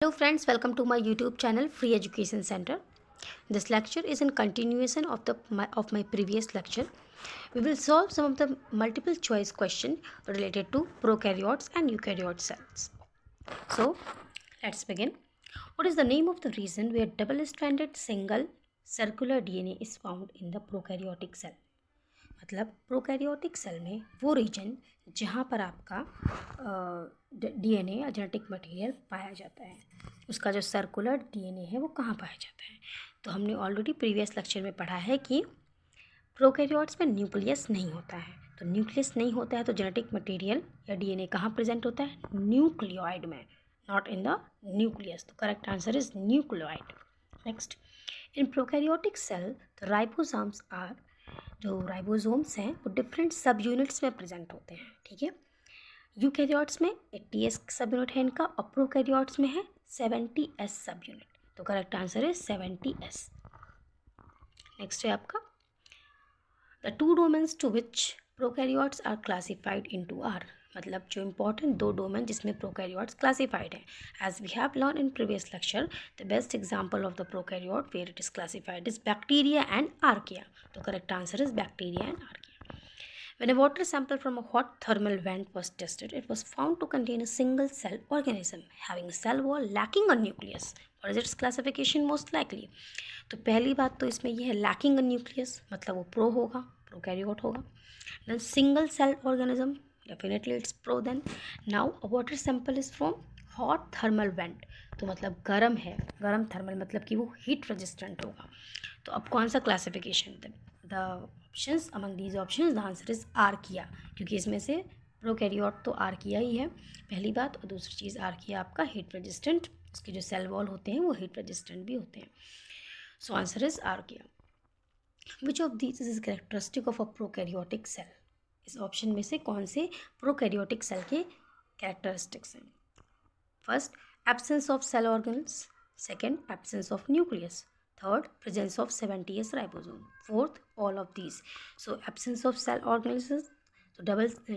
Hello friends, welcome to my YouTube channel Free Education Center. This lecture is in continuation of my previous lecture. We will solve some of the multiple choice question related to prokaryotes and eukaryote cells. So, let's begin. What is the name of the region where double-stranded single circular DNA is found in the prokaryotic cell? मतलब prokaryotic cell में वो reason जहाँ पर आपका DNA या genetic material पाया जाता है, उसका जो सर्कुलर डीएनए है वो कहाँ पाया जाता है। तो हमने ऑलरेडी प्रीवियस लेक्चर में पढ़ा है कि प्रोकैरियोट्स में न्यूक्लियस नहीं होता है। तो न्यूक्लियस नहीं होता है तो जेनेटिक मटेरियल या डीएनए कहाँ प्रेजेंट होता है? न्यूक्लियोइड में, नॉट इन द न्यूक्लियस। तो correct answer is nucleoid. Next, in prokaryotic cell the ribosomes are, जो राइबोसोम्स हैं वो डिफरेंट सब यूनिट्स में प्रेजेंट होते हैं। ठीक है, यूकैरियोट्स में 80S सब यूनिट है इनका और प्रोकैरियोट्स में है 70S सब यूनिट। तो करेक्ट आंसर है 70S। नेक्स्ट है आपका the two domains to which prokaryotes are classified into are, मतलब जो इंपॉर्टेंट दो डोमेन जिसमें प्रोकैरियोट्स क्लासिफाइड हैं। As we have learn in previous lecture, the best example of the prokaryote where it is classified is bacteria and archaea. तो correct answer is bacteria and archaea. When a water sample from a hot thermal vent was tested, it was found to contain a single cell organism having a cell wall lacking a nucleus. What is its classification most likely? तो पहली बात तो इसमें यह है lacking a nucleus, मतलब वो pro होगा, प्रोकैरियोट होगा. Then single cell organism, definitely it's pro then. Now a water sample is from hot thermal vent, तो मतलब गर्म है, गर्म थर्मल मतलब कि वो हीट रेजिस्टेंट होगा. तो अब कौन सा classification? The options, among these options the answer is archaea, क्योंकि इसमें से प्रोकैरियोट तो आर्किया ही है पहली बात, और दूसरी चीज़ आर्किया आपका हीट रेजिस्टेंट, उसके जो सेल वॉल होते हैं वो हीट रेजिस्टेंट भी होते हैं. So answer is archaea. Which of these is characteristic of a prokaryotic cell? इस ऑप्शन में से कौन से प्रोकैरियोटिक सेल के कैरेक्टरिस्टिक्स हैं? First, absence of cell organelles. Second, absence of nucleus. Third, presence of 70S ribosome. Fourth, all of these. So absence of cell organelles, तो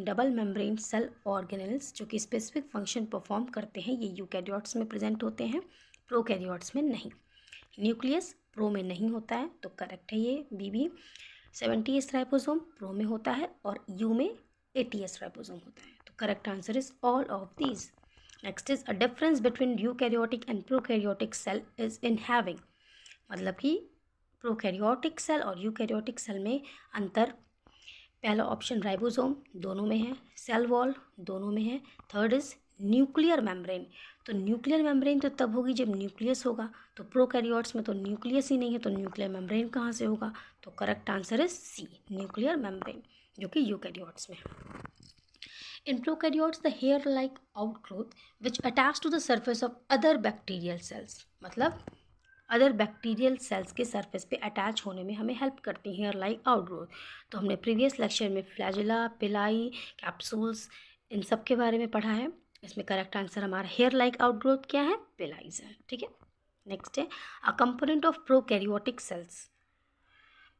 double membrane cell organelles जो कि specific function perform करते हैं, ये eukaryotes में present होते हैं, prokaryotes में नहीं. न्यूक्लियस प्रो में नहीं होता है, तो करेक्ट है ये बी. 70S राइबोसोम प्रो में होता है और यू में 80S राइबोसोम होता है. तो correct answer is all of these. Next is a difference between eukaryotic and prokaryotic cell is in having, मतलब कि प्रोकैरियोटिक सेल और यूकैरियोटिक सेल में अंतर. पहला ऑप्शन राइबोसोम दोनों में है, सेल वॉल दोनों में है. थर्ड इज न्यूक्लियर मेम्ब्रेन, तो न्यूक्लियर मेम्ब्रेन तो तब होगी जब न्यूक्लियस होगा, तो प्रोकैरियोट्स में तो न्यूक्लियस ही नहीं है, तो न्यूक्लियर मेम्ब्रेन कहाँ से होगा? तो correct answer is C, nuclear membrane, जो कि यूकैरियोट्स में है. In prokaryotes, the hair-like outgrowth which attach to the surface of other bacterial cells, मतलब अदर बैक्टीरियल सेल्स के सरफेस पे अटैच होने में हमें हेल्प करती हैं हेयर लाइक आउटग्रोथ. तो हमने प्रीवियस लेक्चर में फ्लैजिला, पिलाई, कैप्सूल्स, इन सब के बारे में पढ़ा है. इसमें करेक्ट आंसर हमारा हेयर लाइक आउटग्रोथ क्या है? पिलाइज है. ठीक है, नेक्स्ट है a component of prokaryotic cells,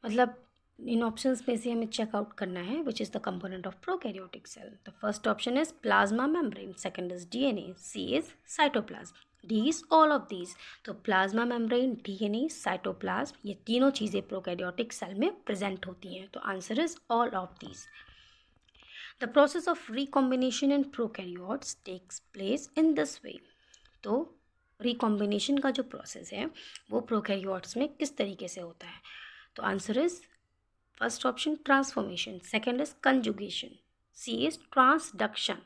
मतलब इन ऑप्शंस में से हमें चेकआउट करना है which is the component of prokaryotic cell. The first option is plasma membrane, second is DNA, C is cytoplasm, D is all of these. तो plasma membrane, DNA, cytoplasm, ये तीनों चीज़ें प्रोकैरियोटिक सेल में present होती हैं. तो answer is all of these. The process of recombination in prokaryotes takes place in this way. तो recombination का जो प्रोसेस है वो प्रोकैरियोट्स में किस तरीके से होता है? तो answer is first option transformation, second is conjugation, C is transduction,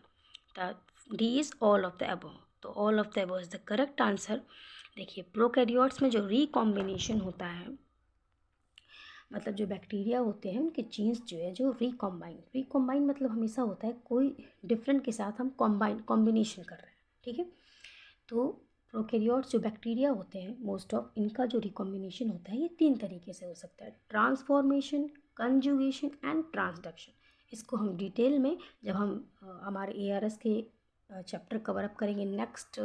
D is all of the above. तो all of the above is the correct answer. देखिए प्रोकैरियोट्स में जो रिकॉम्बिनेशन होता है, मतलब जो बैक्टीरिया होते हैं उनके जीन्स जो है जो रिकॉम्बाइन मतलब हमेशा होता है कोई डिफरेंट के साथ हम कॉम्बिनेशन कर रहे हैं. ठीक है, तो प्रोकैरियोट्स जो बैक्टीरिया होते हैं मोस्ट ऑफ इनका जो रिकॉम्बिनेशन होता है ये तीन तरीके से हो सकता है, ट्रांसफॉर्मेशन, कंजुगेशन एंड ट्रांसडक्शन. इसको हम डिटेल में जब हम हमारे ARS के चैप्टर कवर अप करेंगे नेक्स्ट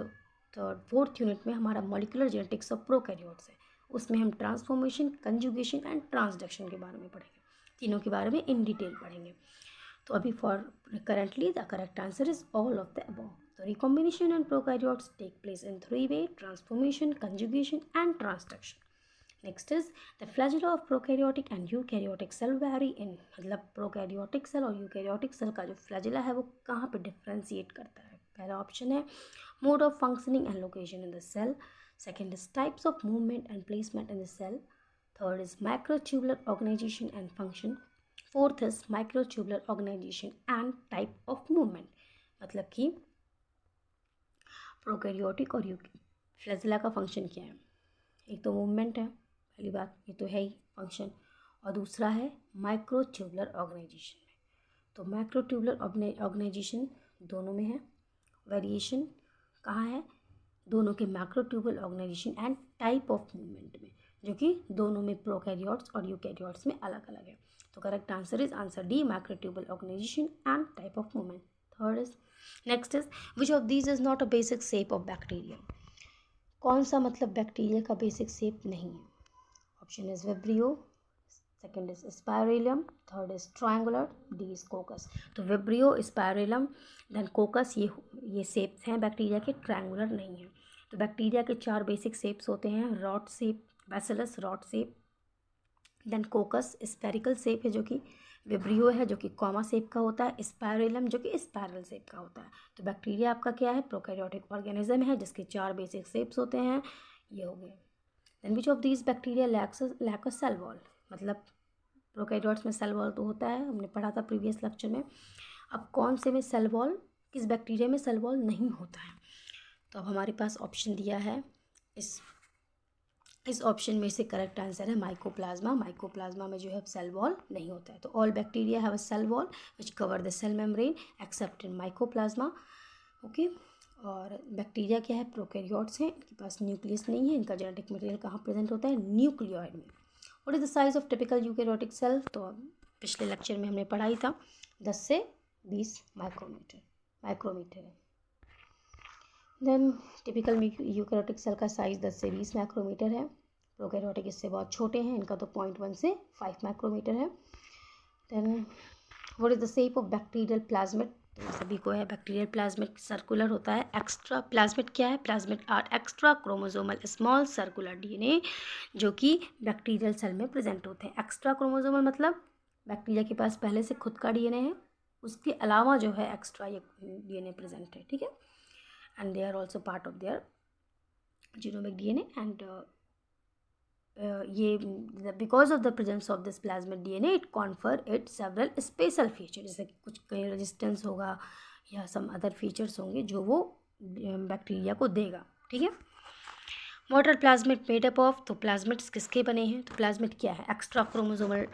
थर्ड फोर्थ यूनिट में, हमारा मॉलिक्यूलर जेनेटिक्स ऑफ प्रोकैरियोट्स है, उसमें हम ट्रांसफॉर्मेशन, कंजुगेशन एंड ट्रांसडक्शन के बारे में पढ़ेंगे, तीनों के बारे में इन डिटेल पढ़ेंगे. तो अभी for currently the correct answer is all of the above. तो recombination and prokaryotes take place in three-way: transformation, conjugation and transduction. Next is the flagella of prokaryotic and eukaryotic cell vary in, मतलब prokaryotic cell और eukaryotic cell का जो flagella है वो कहाँ पे differentiate करता है. पहला ऑप्शन है mode of functioning and location in the cell. Second is types of movement and placement in the cell. Third is microtubular organisation and function. Fourth is microtubular organisation and type of movement. मतलब कि prokaryotic और flagella का function क्या है. एक तो movement है, पहली बात, ये तो है ही फंक्शन, और दूसरा है माइक्रोट्यूबुलर ऑर्गेनाइजेशन में. तो माइक्रोट्यूबुलर ऑर्गेनाइजेशन दोनों में है. वेरिएशन कहाँ है, दोनों के microtubular organisation and type of movement में, जो कि दोनों में प्रोकैरियोट्स और यूकैरियोट्स में अलग अलग है. तो correct answer is answer D, microtubular organisation and type of movement. Third is next is which of these is not a basic shape of bacteria. कौन सा मतलब बैक्टीरिया का बेसिक शेप नहीं है. Option is vibrio, second is spirillum, third is triangular, D is coccus. तो vibrio, स्पाइरेलियम, then कोकस, ये shapes हैं bacteria के, ट्रायंगुलर नहीं है. तो बैक्टीरिया के 4 बेसिक शेप्स होते हैं: rod shape, bacillus rod shape, then coccus spherical shape है जो कि विब्रियो है जो कि कॉमा शेप का होता है, स्पाइरेलम जो कि स्पाइरल शेप का होता है. तो बैक्टीरिया आपका क्या है, प्रोकैरियोटिक ऑर्गेनिज्म है जिसके 4 बेसिक शेप्स होते हैं, ये हो गए. Then which of these bacteria lack a cell wall. मतलब प्रोकैरियोट्स में सेल वॉल तो होता है, हमने पढ़ा था प्रीवियस लेक्चर में. अब कौन से में सेल वॉल, किस बैक्टीरिया में सेल वॉल नहीं होता है. तो अब हमारे पास ऑप्शन दिया है, इस ऑप्शन में से करेक्ट आंसर है माइकोप्लाज्मा. माइकोप्लाज्मा में जो है सेल वॉल नहीं होता है. तो all bacteria have a cell wall which cover the cell membrane except in mycoplasma. Okay. और बैक्टीरिया क्या है, प्रोकैरियोट्स हैं, इनके पास न्यूक्लियस नहीं है. इनका जेनेटिक मटेरियल कहाँ प्रेजेंट होता है, न्यूक्लियोइड में. What is the size of typical eukaryotic cell. तो पिछले लेक्चर में हमने पढ़ा ही था, 10 से 20 माइक्रोमीटर है. देन टिपिकल यूकैरियोटिक सेल का साइज़ 10 से 20 माइक्रोमीटर है. प्रोकैरियोटिक इससे बहुत छोटे हैं, इनका तो 0.1 से 5 माइक्रोमीटर है. Then what is the shape of bacterial plasmid. तो सभी को है, बैक्टीरियल प्लाज्मिड सर्कुलर होता है. एक्स्ट्रा प्लाज्मिड क्या है, plasmid are extra chromosomal small circular DNA जो कि बैक्टीरियल सेल में प्रेजेंट होते हैं. एक्स्ट्रा क्रोमोसोमल मतलब बैक्टीरिया के पास पहले से खुद का डीएनए है, उसके अलावा जो है एक्स्ट्रा ये डीएनए प्रेजेंट है. ठीक है. And they are also part of their genomic DNA and because of the presence of this plasmid DNA it confer it several special features. जैसे कुछ कहीं रेजिस्टेंस होगा या सम अदर फीचर्स होंगे जो वो बैक्टीरिया को देगा. ठीक है. What are plasmid made up of. तो प्लाज्मिड्स किसके बने हैं. तो प्लाज्मिड क्या है, एक्स्ट्रा क्रोमोसोमल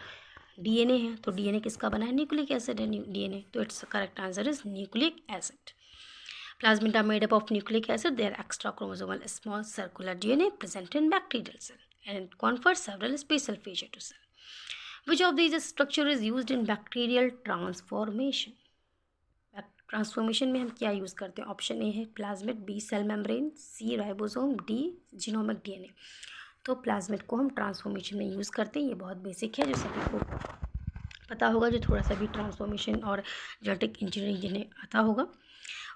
डीएनए है. तो डीएनए किसका बना है, न्यूक्लिक एसिड है डीएनए. तो it's correct answer is nucleic acid. Plasmid are made up of nucleic acid. They are extra chromosomal small circular DNA present in bacterial cell and it confers several special features to cell. Which of these structure is used in bacterial transformation? Transformation में हम क्या use करते हैं. Option A है plasmid, B cell membrane, सी ribosome, D genomic DNA. तो plasmid को हम transformation में यूज़ करते हैं. ये बहुत बेसिक है जो सभी को पता होगा, जो थोड़ा सा भी ट्रांसफॉर्मेशन और जेनेटिक इंजीनियरिंग जिन्हें आता होगा.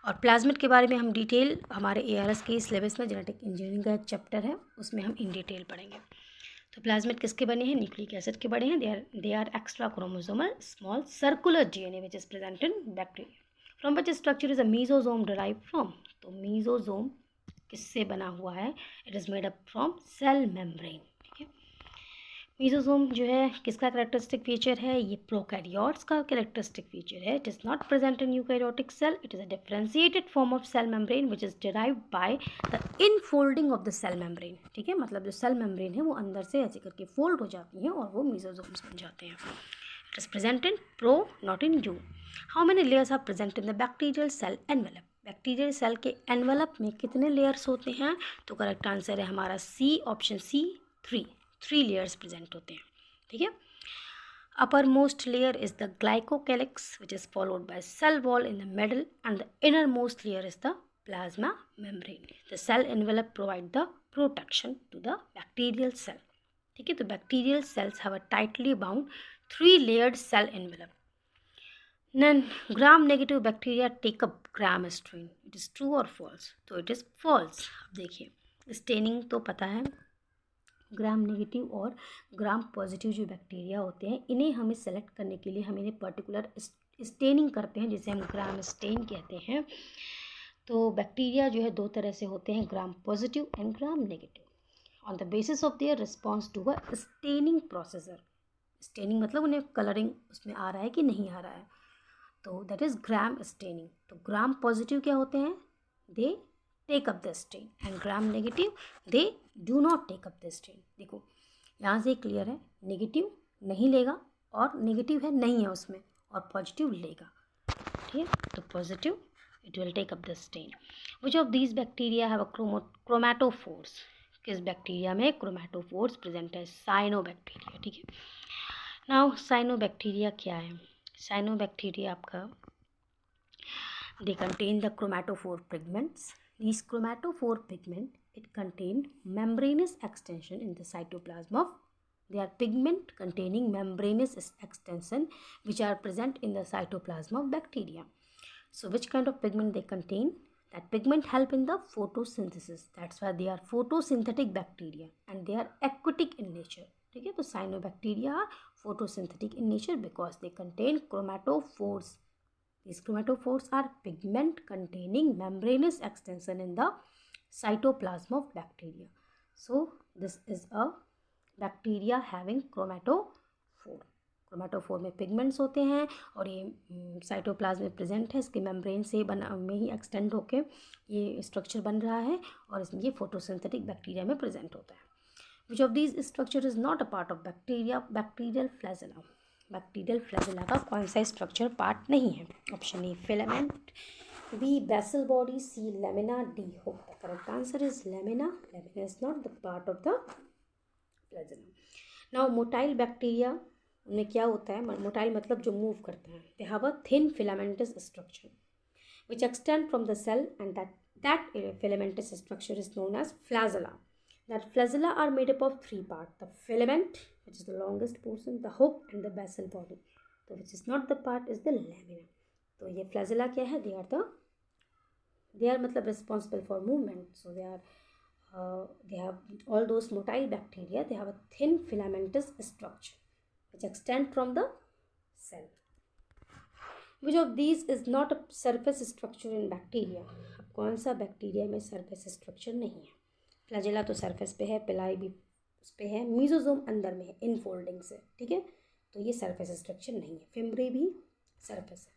और प्लाज्मिड के बारे में हम डिटेल हमारे ARS के सिलेबस में जेनेटिक इंजीनियरिंग का एक चैप्टर है, उसमें हम इन डिटेल पढ़ेंगे. तो प्लाज्मिड किसके बने हैं, न्यूक्लिक एसिड के बने हैं. They are extra chromosomal small circular DNA which is present in bacteria. From which structure is a mesosome derive from. तो मीजोजोम किससे बना हुआ है, it is made up from cell membrane. ठीक है. मीजोसोम जो है किसका कैरेक्टरिस्टिक फीचर है, ये प्रोकैरियोट्स का कैरेक्टरिस्टिक फीचर है. It is not present in eukaryotic cell. It is a differentiated form of cell membrane which is derived by the infolding of the cell membrane. ठीक है. मतलब जो सेल मेम्ब्रेन है वो अंदर से ऐसे करके फोल्ड हो जाती हैं और वो मीजोसोम्स बन जाते हैं. It is present in pro not in eu. How many layers are present in the bacterial cell envelope. Bacterial cell के एनवेलप में कितने लेयर्स होते हैं. तो करेक्ट आंसर है हमारा C, option C, 3 layers present होते हैं. ठीक है. Upper most layer is the glycocalyx which is followed by cell wall in the middle and the inner most layer is the plasma membrane. The cell envelope provide the protection to the bacterial cell. ठीक है. तो bacterial cells have a tightly bound 3 layered cell envelope. Then gram negative bacteria take up gram strain. It is true or false? तो it is false. अब देखिए staining तो पता है, gram negative और ग्राम पॉजिटिव जो बैक्टीरिया होते हैं इन्हें हमें सेलेक्ट करने के लिए हम इन्हें पर्टिकुलर स्टेनिंग करते हैं जिसे हम ग्राम स्टेन कहते हैं। तो बैक्टीरिया जो है दो तरह से होते हैं, gram positive and gram negative, on the basis of their response to a staining processor. Staining मतलब उन्हें कलरिंग उसमें आ रहा है कि नहीं आ रहा है, तो दैट इज ग्राम स्टेनिंग। तो ग्राम पॉजिटिव क्या होते हैं, they take up the stain, and gram negative they do not take up the stain. देखो यहाँ से क्लियर है, नेगेटिव नहीं लेगा और नेगेटिव है नहीं है उसमें, और पॉजिटिव लेगा, ठीक है। तो positive it will take up the stain. Which of these bacteria have a chromatophores? किस बैक्टीरिया में क्रोमैटोफोर्स प्रेजेंट है? साइनोबैक्टीरिया, ठीक है। नाउ साइनोबैक्टीरिया क्या है? साइनोबैक्टीरिया आपका they contain the chromatophore pigments. These chromatophore pigment, it contain membranous extension in the cytoplasm of, they are pigment containing membranous extension which are present in the cytoplasm of bacteria. So which kind of pigment they contain? That pigment help in the photosynthesis, that's why they are photosynthetic bacteria and they are aquatic in nature, ठीक है। तो cyanobacteria are photosynthetic in nature because they contain chromatophores. These chromatophores are pigment containing membranous extension in the cytoplasm of bacteria. So this is a bacteria having chromatophore. Chromatophore में pigments होते हैं और ये cytoplasm में present है, इसके membrane से बना में ही एक्सटेंड होके ये स्ट्रक्चर बन रहा है और इसमें ये फोटोसिंथेटिक बैक्टीरिया में प्रेजेंट होता है। Which of these structure is not a part of bacteria? Bacterial flagella. Bacterial flagella का कौन सा स्ट्रक्चर पार्ट नहीं है? Option A filament, B basal body, C lamina, D hook. The correct answer is lamina. Lamina is not the part of the flagella. Now motile bacteria उनमें क्या होता है? Motile मतलब जो मूव करता है। They have a thin filamentous structure which extend from the cell and that filamentous structure is known as flagella. That flagella are made up of three parts: the filament, which is the longest portion, the hook, and the basal body. So which is not the part is the lamina. तो ये flagella क्या है? They are मतलब responsible for movement. So they have all those motile bacteria. They have a thin filamentous structure which extend from the cell. Which of these is not a surface structure in bacteria? अब कौन सा bacteria में surface structure नहीं है? Flagella तो surface पे है, पिलाई भी उस पे है, मीजोजोम अंदर में है इनफोल्डिंग से, ठीक है। तो ये सरफेस स्ट्रक्चर नहीं है। फिम्ब्री भी सरफेस है,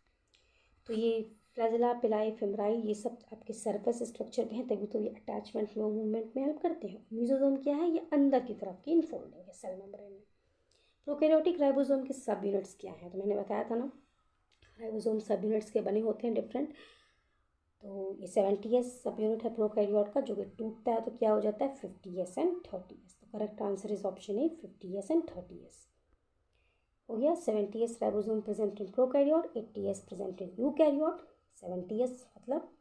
तो ये फ्लैजेला, पिलाई, फिम्ब्राई ये सब आपके सरफेस स्ट्रक्चर पे हैं, तभी तो ये अटैचमेंट में, मूवमेंट में हेल्प करते हैं। मीजोजोम क्या है? ये अंदर की तरफ की इनफोल्डिंग है सेल मेम्ब्रेन में। प्रोकैरियोटिक राइबोसोम के सब यूनिट्स क्या हैं? तो मैंने बताया था ना, राइबोसोम सब यूनिट्स के बने होते हैं डिफरेंट। तो ये 70s सब यूनिट है प्रोकैरियोट का, जो कि टूटता है तो क्या हो जाता है? 50s and 30s। तो correct answer is option A 50s and 30s हो गया। 70s ribosome present in prokaryote, 80s present in eukaryote. 70s मतलब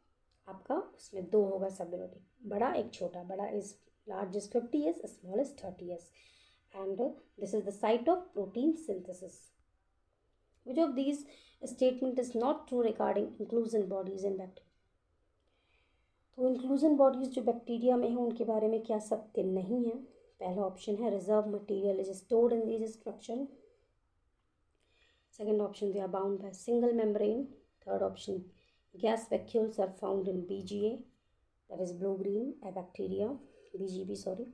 आपका उसमें दो होगा सब यूनिट, बड़ा एक छोटा। बड़ा is large is 50s, small is 30s, and this is the site of protein synthesis. Which of these statement is not true regarding inclusion bodies in bacteria? तो inclusion bodies जो बैक्टीरिया में हैं उनके बारे में क्या सत्य नहीं है? पहला ऑप्शन है reserve material is stored in this structure. Second option they are bound by single membrane. Third option gas vacuoles are found in BGA, that is blue green a bacteria, BGB sorry.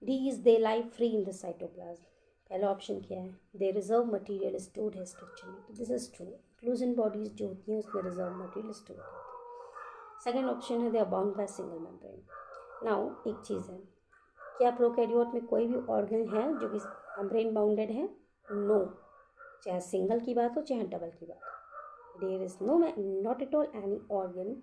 D is they lie free in the cytoplasm. पहला option क्या है? दे reserve material stored है structure में, तो this is true. Inclusion bodies जो होती हैं उसमें रिजर्व मटेरियल स्टोर करते हैं। सेकेंड ऑप्शन है they are bound by single membrane. Now एक चीज़ है, क्या प्रोकैरियोट में कोई भी ऑर्गन है जो कि मेम्ब्रेन बाउंडेड है? नो, चाहे सिंगल की बात हो चाहे डबल की बात हो। There is not at all any organ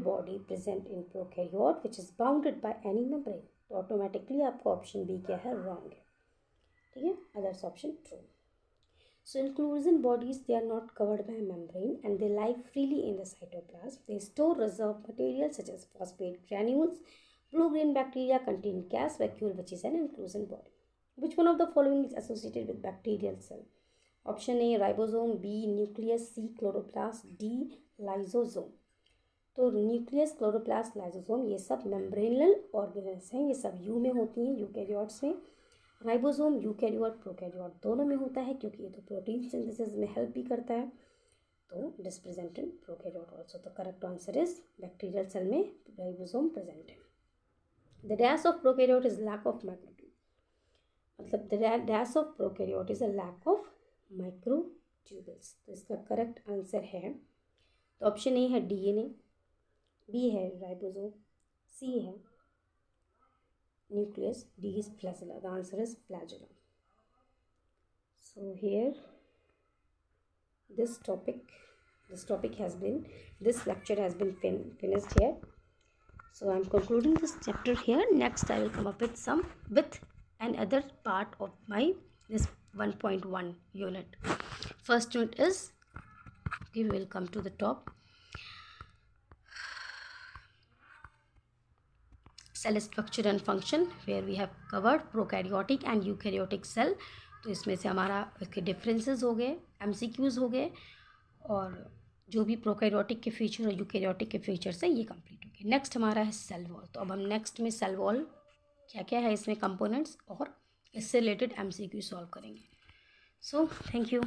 body present in prokaryote which is bounded by any membrane. तो ऑटोमेटिकली आपका ऑप्शन बी क्या है? रॉन्ग है, ठीक है। Others option true. So inclusion bodies they are not covered by membrane and they lie freely in the cytoplasm. They store reserve material such as phosphate granules. Blue green bacteria contain gas vacuole which is an inclusion body. Which one of the following is associated with bacterial cell? Option A ribosome, B nucleus, C chloroplast, D lysosome. तो nucleus, chloroplast, lysosome ये सब membranal organelles हैं, ये सब you में होती हैं, eukaryotes में। राइबोसोम यूकैरियोट प्रोकैरियोट दोनों में होता है, क्योंकि ये तो प्रोटीन सिंथेसिस में हेल्प भी करता है। तो it is present in prokaryote also. तो correct answer is bacterial cell में राइबोसोम प्रेजेंट है। The dash of prokaryote is lack of microtube, मतलब the dash of prokaryote is a lack of microtubules. तो इसका करेक्ट आंसर है, तो option A है DNA, B है राइबोसोम, सी है nucleus, D is flagella. The answer is flagellum. So here this lecture has been finished here. So I am concluding this chapter here. Next I will come up with another part of my this 1.1 unit. First unit is, we will come to the top, cell structure and function, where we have covered prokaryotic and eukaryotic cell. तो इसमें से हमारा इसके differences हो गए, MCQs हो गए, और जो भी प्रोकैरियोटिक के फीचर और यूकैरियोटिक के फीचर्स हैं ये कंप्लीट हो गए। नेक्स्ट हमारा है सेल वॉल। तो अब हम नेक्स्ट में सेल वॉल क्या क्या है इसमें कंपोनेंट्स और इससे रिलेटेड MCQ सॉल्व करेंगे। So thank you.